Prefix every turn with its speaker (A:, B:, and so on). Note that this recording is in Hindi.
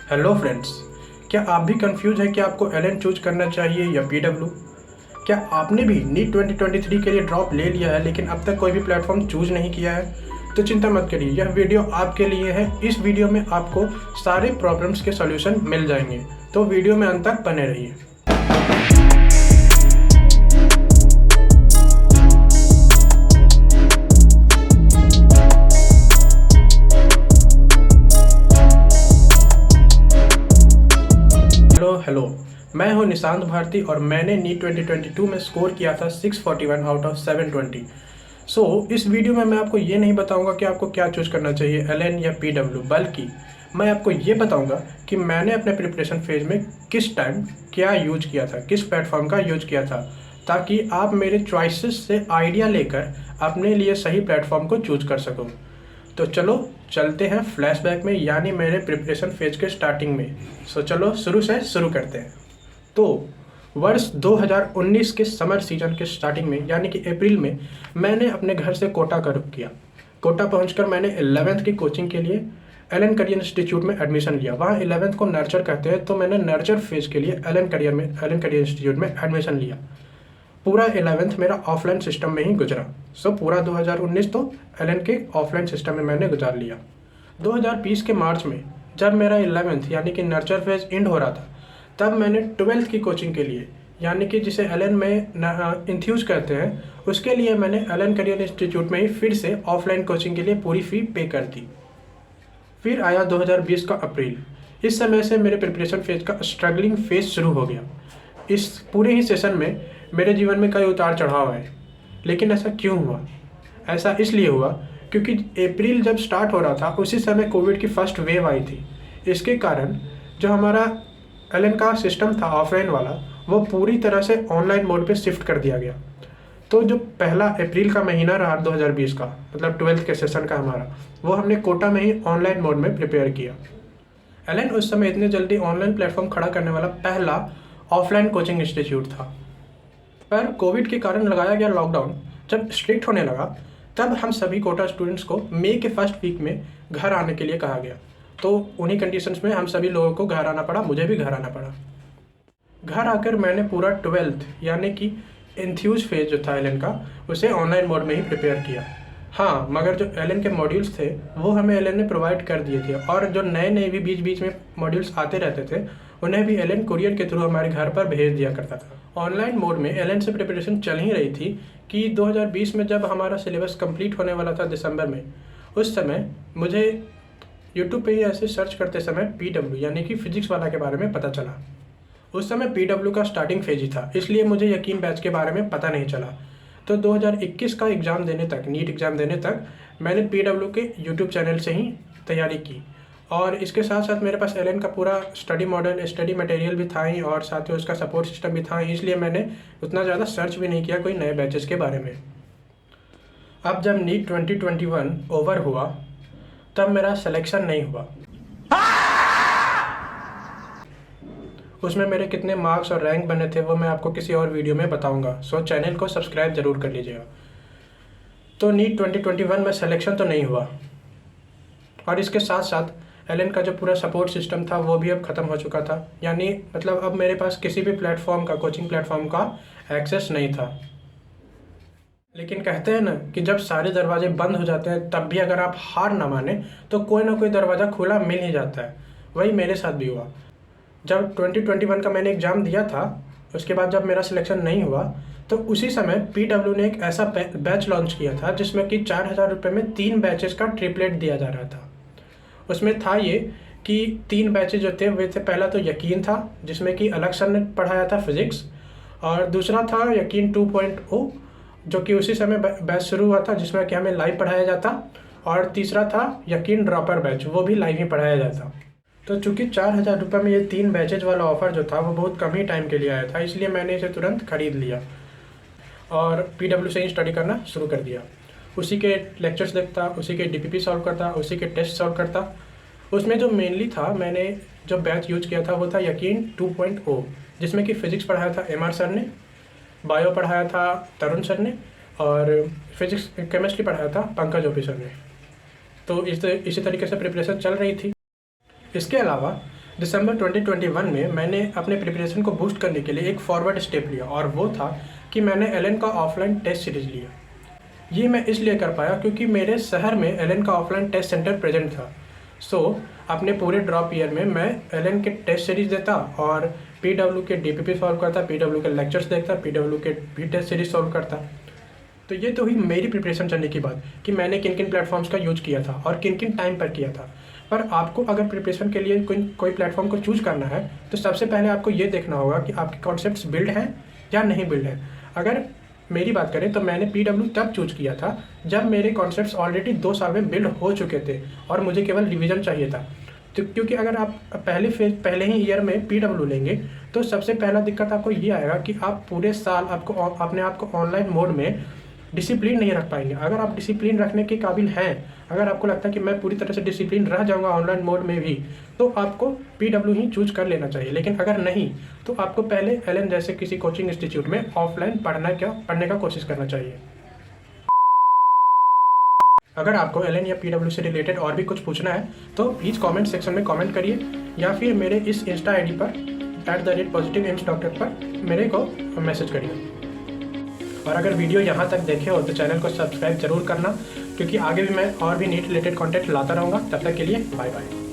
A: हेलो फ्रेंड्स, क्या आप भी कंफ्यूज है कि आपको एलएन चूज करना चाहिए या पीडब्ल्यू? क्या आपने भी नीट 2023 के लिए ड्रॉप ले लिया है लेकिन अब तक कोई भी प्लेटफॉर्म चूज नहीं किया है? तो चिंता मत करिए, यह वीडियो आपके लिए है। इस वीडियो में आपको सारे प्रॉब्लम्स के सॉल्यूशन मिल जाएंगे, तो वीडियो में अंत तक बने रहिए। हेलो, मैं हूं निशांत भारती और मैंने नीट 2022 में स्कोर किया था 641 आउट ऑफ 720। इस वीडियो में मैं आपको ये नहीं बताऊंगा कि आपको क्या चूज करना चाहिए, एलएन या पीडब्ल्यू, बल्कि मैं आपको ये बताऊंगा कि मैंने अपने प्रिपरेशन फेज में किस टाइम क्या यूज किया था, किस प्लेटफॉर्म का यूज किया था, ताकि आप मेरे चॉइसेस से आइडिया लेकर अपने लिए सही प्लेटफॉर्म को चूज कर सको। तो चलो चलते हैं फ्लैशबैक में, यानी मेरे प्रिपरेशन फेज के स्टार्टिंग में। चलो शुरू से शुरू करते हैं। तो वर्ष 2019 के समर सीजन के स्टार्टिंग में, यानी कि अप्रैल में, मैंने अपने घर से कोटा का रुख किया। कोटा पहुंचकर मैंने 11th की कोचिंग के लिए एलन करियर इंस्टीट्यूट में एडमिशन लिया। वहाँ 11th को नर्चर कहते हैं, तो मैंने नर्चर फेज के लिए एलन करियर इंस्टीट्यूट में एडमिशन लिया। पूरा 11th मेरा ऑफलाइन सिस्टम में ही गुजरा। पूरा 2019 तो एलन के ऑफलाइन सिस्टम में मैंने गुजार लिया। 2020 के मार्च में जब मेरा 11th यानी कि नर्चर फेज एंड हो रहा था, तब मैंने 12th की कोचिंग के लिए, यानी कि जिसे एलन में इंथ्यूज कहते हैं, उसके लिए मैंने एलन करियर इंस्टीट्यूट में ही फिर से ऑफलाइन कोचिंग के लिए पूरी फ़ी पे कर दी। फिर आया 2020 का अप्रैल। इस समय से मेरे प्रिपरेशन फेज का स्ट्रगलिंग फेज शुरू हो गया। इस पूरे ही सेशन में मेरे जीवन में कई उतार चढ़ाव आए। लेकिन ऐसा क्यों हुआ? ऐसा इसलिए हुआ क्योंकि अप्रैल जब स्टार्ट हो रहा था, उसी समय कोविड की फर्स्ट वेव आई थी। इसके कारण जो हमारा एलन का सिस्टम था ऑफलाइन वाला, वो पूरी तरह से ऑनलाइन मोड पे शिफ्ट कर दिया गया। तो जो पहला अप्रैल का महीना रहा 2020 का, मतलब 12th के सेशन का हमारा, वो हमने कोटा में ही ऑनलाइन मोड में प्रिपेयर किया। एलन उस समय इतने जल्दी ऑनलाइन प्लेटफॉर्म खड़ा करने वाला पहला ऑफलाइन कोचिंग इंस्टीट्यूट था। पर कोविड के कारण लगाया गया लॉकडाउन जब स्ट्रिक्ट होने लगा, तब हम सभी कोटा स्टूडेंट्स को मई के फर्स्ट वीक में घर आने के लिए कहा गया। तो उन्हीं कंडीशंस में हम सभी लोगों को घर आना पड़ा, मुझे भी घर आना पड़ा। घर आकर मैंने पूरा 12th यानी कि एंथ्यूज फेज जो था एलन का, उसे ऑनलाइन मोड में ही प्रिपेयर किया। हाँ, मगर जो एलन के मॉड्यूल्स थे वो हमें एलन ने प्रोवाइड कर दिए थे, और जो नए नए भी बीच बीच में मॉड्यूल्स आते रहते थे, उन्हें भी एलन कुरियर के थ्रू हमारे घर पर भेज दिया करता था। ऑनलाइन मोड में एलन से प्रिपरेशन चल ही रही थी कि 2020 में जब हमारा सिलेबस कंप्लीट होने वाला था दिसंबर में, उस समय मुझे यूट्यूब पे ही ऐसे सर्च करते समय पीडब्ल्यू यानी कि फिजिक्स वाला के बारे में पता चला। उस समय पीडब्ल्यू का स्टार्टिंग फेज ही था, इसलिए मुझे यकीन बैच के बारे में पता नहीं चला। तो 2021 का एग्ज़ाम देने तक, नीट एग्ज़ाम देने तक, मैंने पीडब्ल्यू के यूट्यूब चैनल से ही तैयारी की। और इसके साथ साथ मेरे पास एलन का पूरा स्टडी मटेरियल भी था ही, और साथ ही उसका सपोर्ट सिस्टम भी था, इसलिए मैंने उतना ज़्यादा सर्च भी नहीं किया कोई नए बैचेस के बारे में। अब जब नीट 2021 ओवर हुआ, तब मेरा सिलेक्शन नहीं हुआ। उसमें मेरे कितने मार्क्स और रैंक बने थे वो मैं आपको किसी और वीडियो में बताऊंगा। चैनल को सब्सक्राइब जरूर कर लीजिएगा। तो नीट 2021 में सिलेक्शन तो नहीं हुआ, और इसके साथ साथ एलन का जो पूरा सपोर्ट सिस्टम था वो भी अब ख़त्म हो चुका था। यानी मतलब अब मेरे पास किसी भी प्लेटफॉर्म का, कोचिंग प्लेटफॉर्म का एक्सेस नहीं था। लेकिन कहते हैं ना कि जब सारे दरवाजे बंद हो जाते हैं, तब भी अगर आप हार ना माने तो कोई ना कोई दरवाज़ा खुला मिल ही जाता है। वही मेरे साथ भी हुआ। जब 2021 का मैंने एग्ज़ाम दिया था, उसके बाद जब मेरा सिलेक्शन नहीं हुआ, तो उसी समय पीडब्ल्यू ने एक ऐसा बैच लॉन्च किया था जिसमें कि 4,000 रुपये में 3 बैचेस का ट्रिपलेट दिया जा रहा था। उसमें था ये कि 3 बैचेज जो थे वे थे, पहला तो यकीन था जिसमें कि अलग सर ने पढ़ाया था फिज़िक्स, और दूसरा था यकीन 2.0 जो कि उसी समय बैच शुरू हुआ था जिसमें कि हमें लाइव पढ़ाया जाता, और तीसरा था यकीन ड्रॉपर बैच, वो भी लाइव ही पढ़ाया जाता। तो चूँकि 4,000 रुपये में ये 3 बैचेज वाला ऑफ़र जो था वो बहुत कम ही टाइम के लिए आया था, इसलिए मैंने इसे तुरंत ख़रीद लिया और पीडब्ल्यू से ही स्टडी करना शुरू कर दिया। उसी के लेक्चर्स देखता, उसी के डीपीपी सॉल्व करता, उसी के टेस्ट सॉल्व करता। उसमें जो मेनली था, मैंने जो बैच यूज किया था वो था यकीन 2.0, जिसमें कि फ़िज़िक्स पढ़ाया था एमआर सर ने, बायो पढ़ाया था तरुण सर ने, और फिजिक्स केमिस्ट्री पढ़ाया था पंकज ऑफिसर ने। तो इसी तरीके से प्रिपरेशन चल रही थी। इसके अलावा दिसंबर 2021 में मैंने अपने प्रिपरेशन को बूस्ट करने के लिए एक फॉरवर्ड स्टेप लिया और वो था कि मैंने एलन का ऑफलाइन टेस्ट सीरीज़ लिया। ये मैं इसलिए कर पाया क्योंकि मेरे शहर में एलन का ऑफलाइन टेस्ट सेंटर प्रेजेंट था। अपने पूरे ड्रॉप ईयर में मैं एलन के टेस्ट सीरीज़ देता और पीडब्ल्यू के डीपीपी सॉल्व करता, पीडब्ल्यू के लेक्चर्स देखता, पीडब्ल्यू के भी टेस्ट सीरीज सॉल्व करता। तो ये तो हुई मेरी प्रिपरेशन चलने की बात कि मैंने किन किन प्लेटफॉर्म्स का यूज किया था और किन किन टाइम पर किया था। पर आपको अगर प्रिपरेशन के लिए कोई प्लेटफॉर्म को चूज करना है तो सबसे पहले आपको ये देखना होगा कि आपके कॉन्सेप्ट्स बिल्ड हैं या नहीं बिल्ड हैं। अगर मेरी बात करें तो मैंने पीडब्ल्यू तब चूज किया था जब मेरे कॉन्सेप्ट्स ऑलरेडी 2 साल में बिल्ड हो चुके थे और मुझे केवल रिवीजन चाहिए था। तो क्योंकि अगर आप पहले ही ईयर में पीडब्ल्यू लेंगे तो सबसे पहला दिक्कत आपको ये आएगा कि आप पूरे साल अपने आप को ऑनलाइन मोड में डिसिप्लिन नहीं रख पाएंगे। अगर आप डिसिप्लिन रखने के काबिल हैं, अगर आपको लगता है कि मैं पूरी तरह से डिसिप्लिन रह जाऊंगा ऑनलाइन मोड में भी, तो आपको पीडब्ल्यू ही चूज कर लेना चाहिए। लेकिन अगर नहीं तो आपको पहले एलन जैसे किसी कोचिंग इंस्टीट्यूट में ऑफलाइन पढ़ने का कोशिश करना चाहिए। अगर आपको एलन या पीडब्ल्यू से रिलेटेड और भी कुछ पूछना है तो प्लीज़ कमेंट सेक्शन में कमेंट करिए या फिर मेरे इस इंस्टा आईडी पर @positiveaims.doctor पर मेरे को मैसेज करिए। और अगर वीडियो यहाँ तक देखे हो तो चैनल को सब्सक्राइब जरूर करना, क्योंकि आगे भी मैं और भी नीट रिलेटेड कंटेंट लाता रहूँगा। तब तक के लिए बाय बाय।